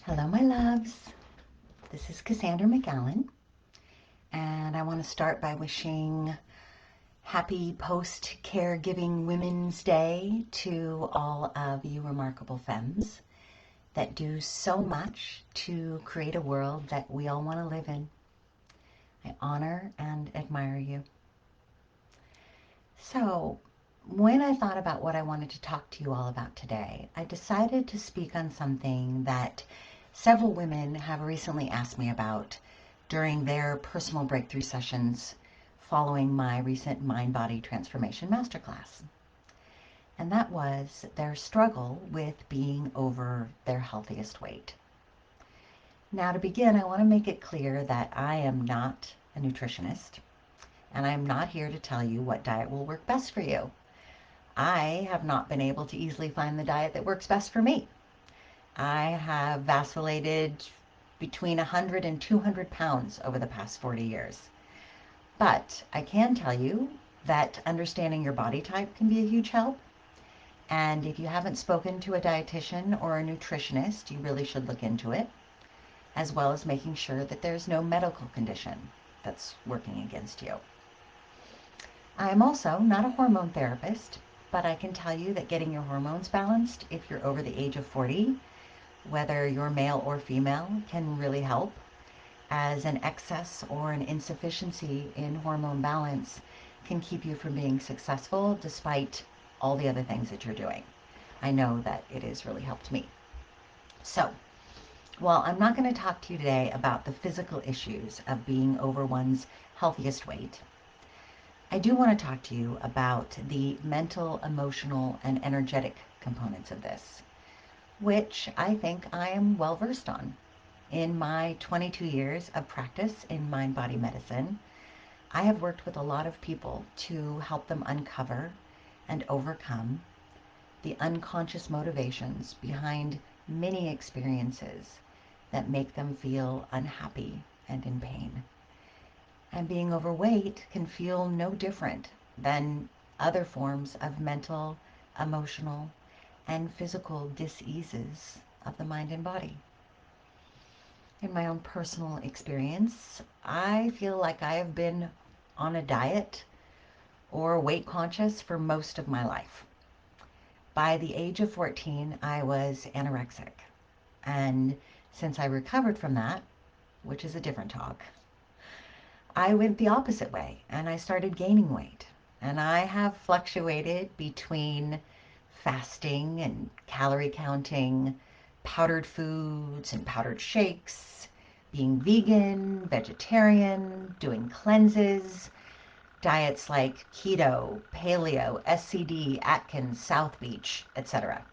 Hello, my loves. This is Cassandra McAllen, and I want to start by wishing happy post-caregiving Women's Day to all of you remarkable femmes that do so much to create a world that we all want to live in. I honor and admire you. So, when I thought about what I wanted to talk to you all about today, I decided to speak on something that several women have recently asked me about during their personal breakthrough sessions following my recent mind-body transformation masterclass. And that was their struggle with being over their healthiest weight. Now, to begin, I want to make it clear that I am not a nutritionist, and I'm not here to tell you what diet will work best for you. I have not been able to easily find the diet that works best for me. I have vacillated between 100 and 200 pounds over the past 40 years. But I can tell you that understanding your body type can be a huge help. And if you haven't spoken to a dietitian or a nutritionist, you really should look into it, as well as making sure that there's no medical condition that's working against you. I am also not a hormone therapist, but I can tell you that getting your hormones balanced if you're over the age of 40, whether you're male or female, can really help, as an excess or an insufficiency in hormone balance can keep you from being successful despite all the other things that you're doing. I know that it has really helped me. So, while I'm not going to talk to you today about the physical issues of being over one's healthiest weight, I do want to talk to you about the mental, emotional, and energetic components of this, which I think I am well versed on. In my 22 years of practice in mind-body medicine, I have worked with a lot of people to help them uncover and overcome the unconscious motivations behind many experiences that make them feel unhappy and in pain. And being overweight can feel no different than other forms of mental, emotional, and physical diseases of the mind and body. In my own personal experience, I feel like I have been on a diet or weight conscious for most of my life. By the age of 14, I was anorexic. And since I recovered from that, which is a different talk, I went the opposite way and I started gaining weight. And I have fluctuated between fasting and calorie counting, powdered foods and powdered shakes, being vegan, vegetarian, doing cleanses, diets like keto, paleo, SCD, Atkins, South Beach, etc.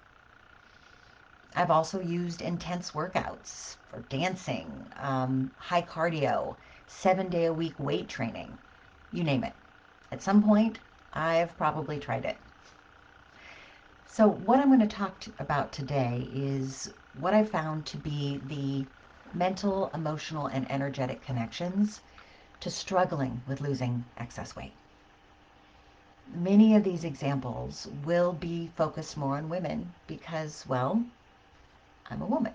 I've also used intense workouts for dancing, high cardio, 7-day a week weight training, you name it. At some point, I've probably tried it. So what I'm going to talk about today is what I found to be the mental, emotional, and energetic connections to struggling with losing excess weight. Many of these examples will be focused more on women because, well, I'm a woman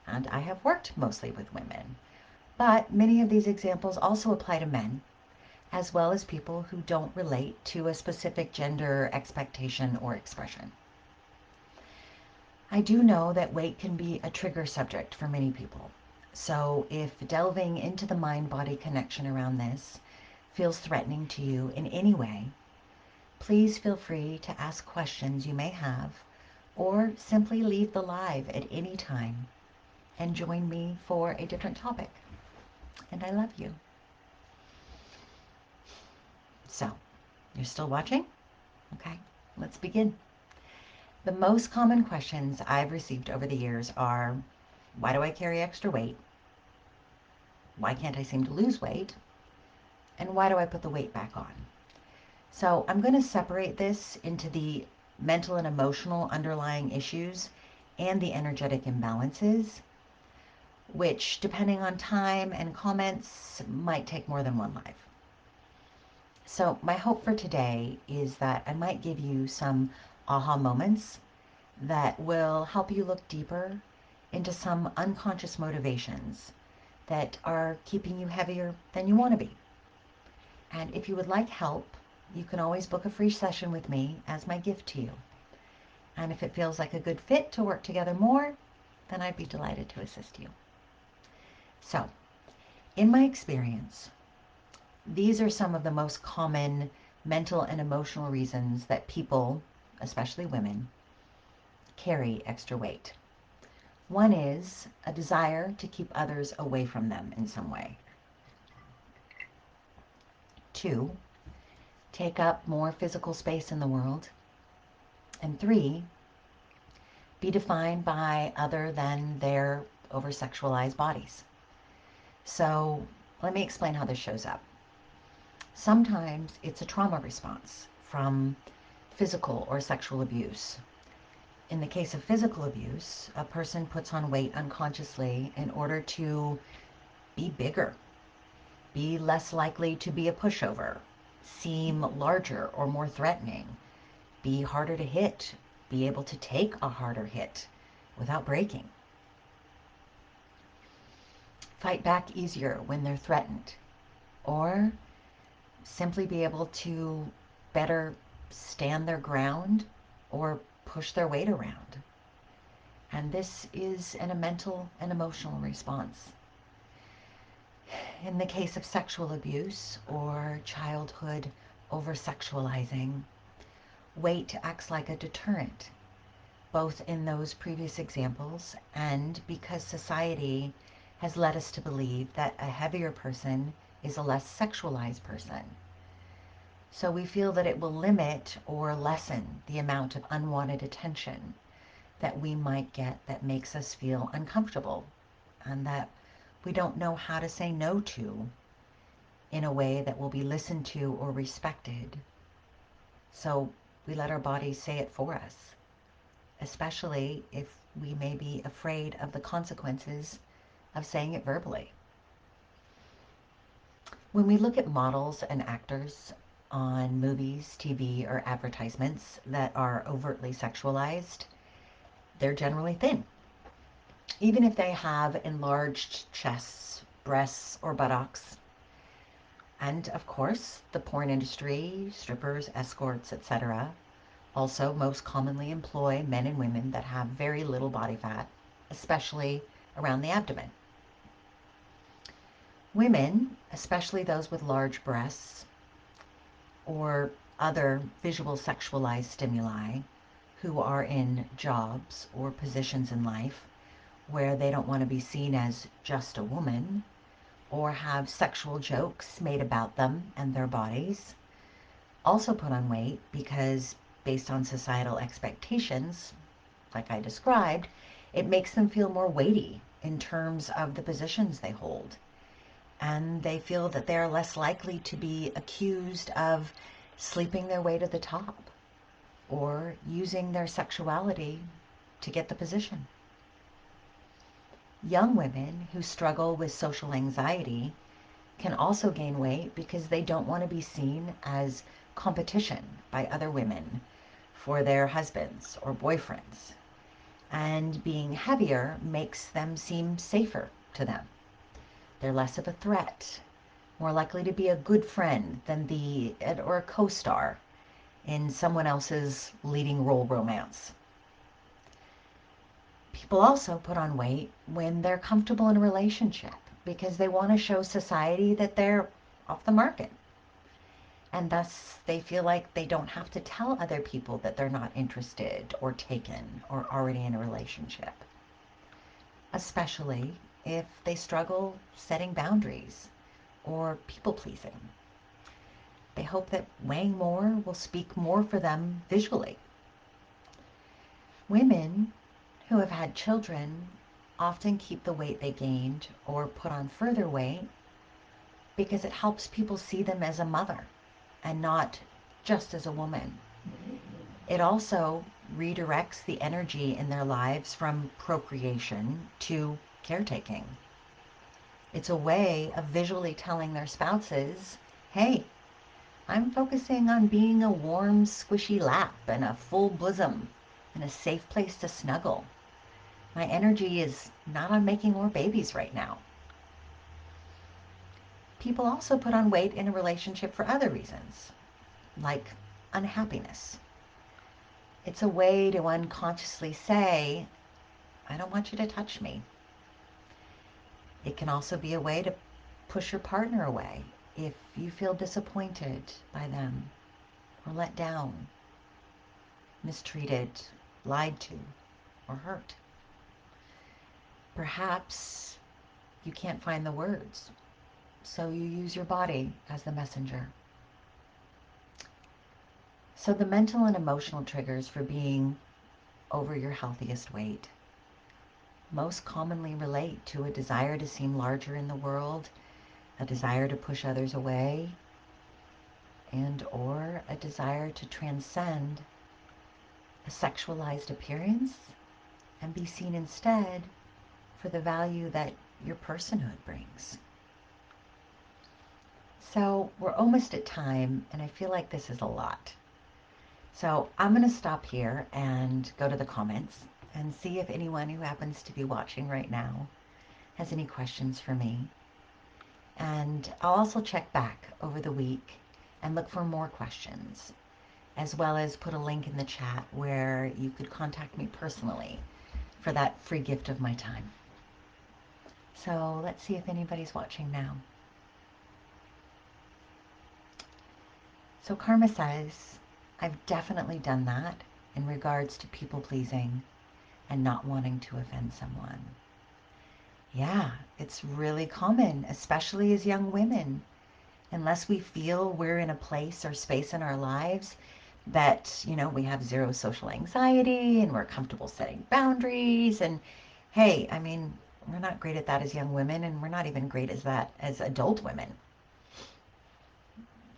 and I have worked mostly with women. But many of these examples also apply to men, as well as people who don't relate to a specific gender expectation or expression. I do know that weight can be a trigger subject for many people. So if delving into the mind-body connection around this feels threatening to you in any way, please feel free to ask questions you may have, or simply leave the live at any time and join me for a different topic. And I love you. So, you're still watching? Okay, let's begin. The most common questions I've received over the years are, why do I carry extra weight? Why can't I seem to lose weight? And why do I put the weight back on? So I'm going to separate this into the mental and emotional underlying issues and the energetic imbalances, which, depending on time and comments, might take more than one live. So my hope for today is that I might give you some aha moments that will help you look deeper into some unconscious motivations that are keeping you heavier than you want to be. And if you would like help, you can always book a free session with me as my gift to you. And if it feels like a good fit to work together more, then I'd be delighted to assist you. So, in my experience, these are some of the most common mental and emotional reasons that people, especially women, carry extra weight. One is a desire to keep others away from them in some way. 2, take up more physical space in the world. And 3, be defined by other than their over-sexualized bodies. So let me explain how this shows up. Sometimes it's a trauma response from physical or sexual abuse. In the case of physical abuse, a person puts on weight unconsciously in order to be bigger, be less likely to be a pushover, seem larger or more threatening, be harder to hit, be able to take a harder hit without breaking, fight back easier when they're threatened, or simply be able to better stand their ground or push their weight around. And this is a mental and emotional response. In the case of sexual abuse or childhood over-sexualizing, weight acts like a deterrent, both in those previous examples and because society has led us to believe that a heavier person is a less sexualized person. So we feel that it will limit or lessen the amount of unwanted attention that we might get that makes us feel uncomfortable and that we don't know how to say no to in a way that will be listened to or respected. So we let our bodies say it for us, especially if we may be afraid of the consequences of saying it verbally. When we look at models and actors on movies, TV, or advertisements that are overtly sexualized, they're generally thin. Even if they have enlarged chests, breasts, or buttocks. And of course, the porn industry, strippers, escorts, etc., also most commonly employ men and women that have very little body fat, especially around the abdomen. Women, especially those with large breasts or other visual sexualized stimuli who are in jobs or positions in life where they don't want to be seen as just a woman or have sexual jokes made about them and their bodies, also put on weight because based on societal expectations, like I described, it makes them feel more weighty in terms of the positions they hold. And they feel that they're less likely to be accused of sleeping their way to the top or using their sexuality to get the position. Young women who struggle with social anxiety can also gain weight because they don't want to be seen as competition by other women for their husbands or boyfriends. And being heavier makes them seem safer to them. They're less of a threat, more likely to be a good friend than or a co-star in someone else's leading role romance. People also put on weight when they're comfortable in a relationship because they want to show society that they're off the market. And thus they feel like they don't have to tell other people that they're not interested or taken or already in a relationship. Especially if they struggle setting boundaries or people pleasing. They hope that weighing more will speak more for them visually. Women who have had children often keep the weight they gained or put on further weight because it helps people see them as a mother and not just as a woman. It also redirects the energy in their lives from procreation to caretaking. It's a way of visually telling their spouses, hey, I'm focusing on being a warm, squishy lap and a full bosom and a safe place to snuggle. My energy is not on making more babies right now. People also put on weight in a relationship for other reasons, like unhappiness. It's a way to unconsciously say, I don't want you to touch me. It can also be a way to push your partner away if you feel disappointed by them or let down, mistreated, lied to, or hurt. Perhaps you can't find the words, so you use your body as the messenger. So the mental and emotional triggers for being over your healthiest weight most commonly relate to a desire to seem larger in the world, a desire to push others away, and or a desire to transcend a sexualized appearance and be seen instead for the value that your personhood brings. So we're almost at time, and I feel like this is a lot. So I'm going to stop here and go to the comments and see if anyone who happens to be watching right now has any questions for me. And I'll also check back over the week and look for more questions, as well as put a link in the chat where you could contact me personally for that free gift of my time. So let's see if anybody's watching now. So Karma says, I've definitely done that in regards to people pleasing and not wanting to offend someone. Yeah, it's really common, especially as young women. Unless we feel we're in a place or space in our lives that, we have zero social anxiety and we're comfortable setting boundaries. And hey, I mean, we're not great at that as young women, and we're not even great as that as adult women.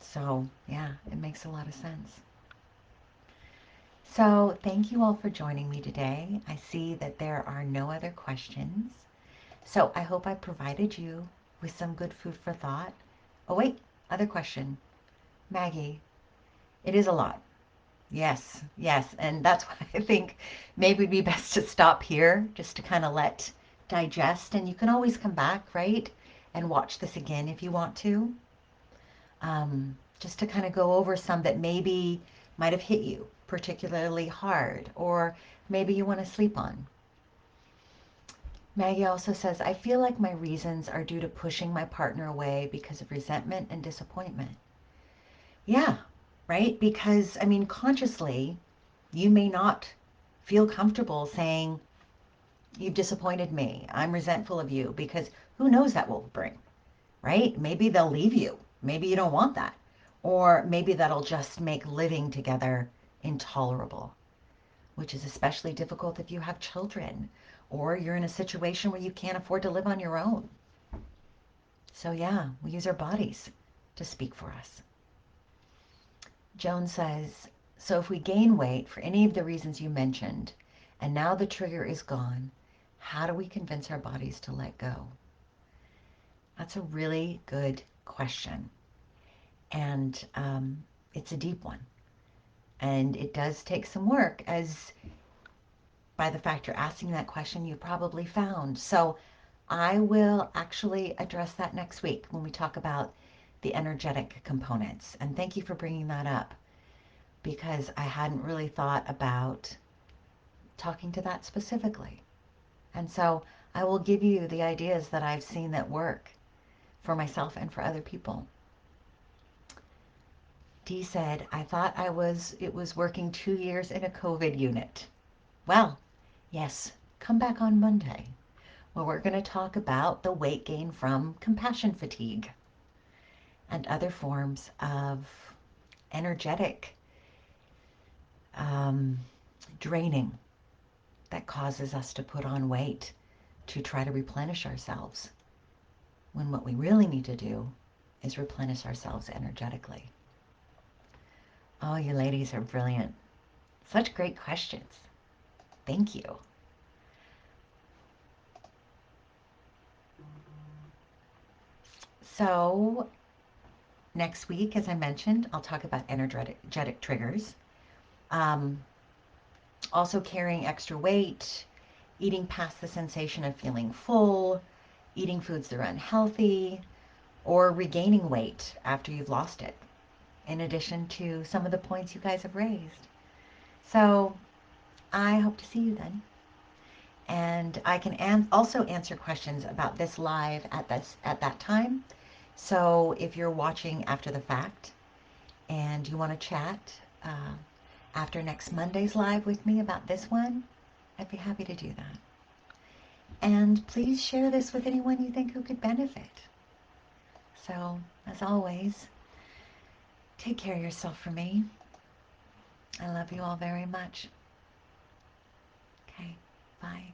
So, yeah, it makes a lot of sense. So, thank you all for joining me today. I see that there are no other questions. So, I hope I provided you with some good food for thought. Oh, wait, other question. Maggie, it is a lot. Yes, yes. And that's why I think maybe it'd be best to stop here just to kind of let digest. And you can always come back, right? And watch this again if you want to. Just to kind of go over some that maybe might have hit you particularly hard, or maybe you want to sleep on. Maggie also says, I feel like my reasons are due to pushing my partner away because of resentment and disappointment. Yeah, right? Because, I mean, consciously, you may not feel comfortable saying, you've disappointed me. I'm resentful of you, because who knows that will bring, right? Maybe they'll leave you. Maybe you don't want that. Or maybe that'll just make living together intolerable, which is especially difficult if you have children or you're in a situation where you can't afford to live on your own. So, yeah, we use our bodies to speak for us. Joan says, so if we gain weight for any of the reasons you mentioned, and now the trigger is gone, how do we convince our bodies to let go? That's a really good question. And it's a deep one. And it does take some work, as by the fact you're asking that question, you probably found. So I will actually address that next week when we talk about the energetic components. And thank you for bringing that up, because I hadn't really thought about talking to that specifically. And so I will give you the ideas that I've seen that work for myself and for other people. Dee said, I thought it was working 2 years in a COVID unit. Well, yes, come back on Monday, where we're going to talk about the weight gain from compassion fatigue and other forms of energetic um, draining that causes us to put on weight to try to replenish ourselves, when what we really need to do is replenish ourselves energetically. Oh, you ladies are brilliant. Such great questions. Thank you. So next week, as I mentioned, I'll talk about energetic triggers. Um, Also carrying extra weight eating past the sensation of feeling full, eating foods that are unhealthy, or regaining weight after you've lost it, in addition to some of the points you guys have raised. So I hope to see you then. And I can also answer questions about this live at that time. So if you're watching after the fact and you want to chat after next Monday's live with me about this one, I'd be happy to do that. And please share this with anyone you think who could benefit. So, as always, take care of yourself for me. I love you all very much. Okay, bye.